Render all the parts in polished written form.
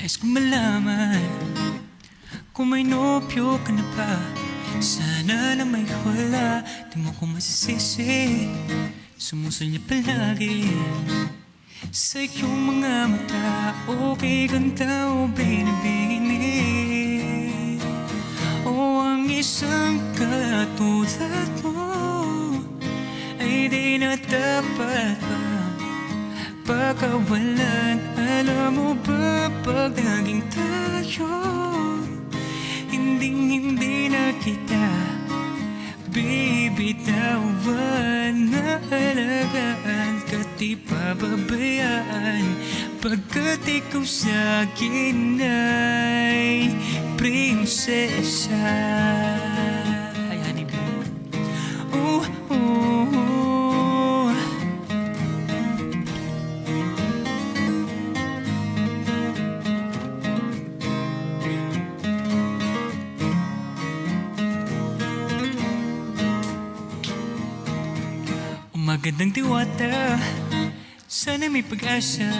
Nais kong malaman kung may nobyo ka na ba. Sana na may wala, di mo ko masisisi. Sumusunod palagi sa iyong mga mata. Okay ganda o binibini, o ang isang katulad mo ay di na dapat pa pagkawalan. Alam mo ba pag naging tayo, hindi na kita bibitawan. Naalagaan ka't di pababayaan, pagkat ikaw sa'kin ay prinsesa. Ay, honeybee. Oh, oh, oh. Magandang diwata, sana may pag-asa.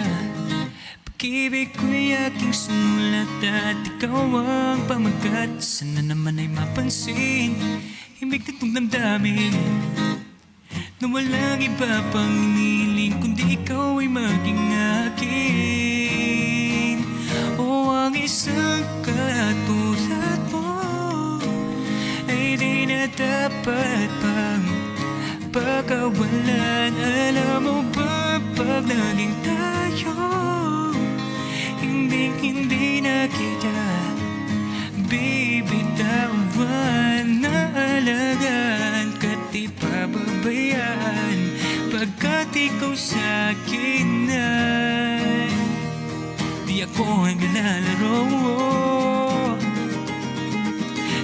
Pag-ibig ko'y aking sulat at ikaw ang pamagat. Sana naman ay mapansin himig nitong damdamin na walang iba pang iniling kundi ikaw ay maging akin. O ang isang katulad mo ay di na dapat pang pagkawalan. Alam mo ba pag naging tayo, hindi na kita bibitawan. Naalagaan ka't di pababayaan, pagkat ikaw sa'kin ay di ako naglalaro,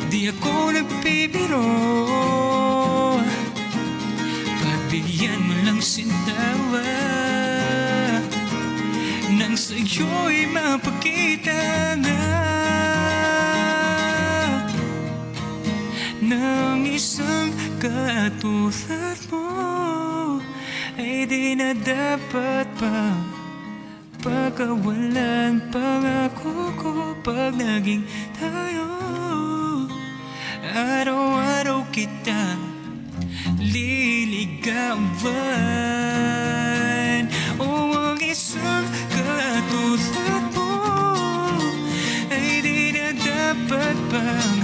di ako nagbibiro. Bigyan mo lang sintawa nang sa'yo'y mapakita na ng isang katulad mo ay di na dapat pa pagkawalan. Pangako ko pag naging tayo, araw-araw kita liligawan. O ang isang katulad mo ay di na dapat pang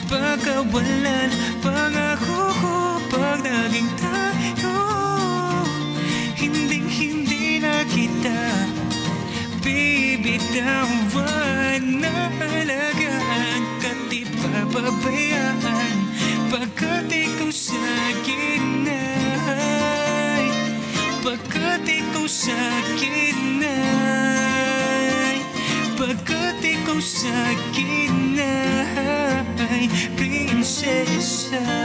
pagkawalan. Pangako ko pag naging tayo, hindi na kita bibitawan. Naalagaan ka't di pababayaan, pagkat ikaw sa'kin ay, pagkat ikaw sa'kin ay, pagkat ikaw sa'kin ay prinsesa.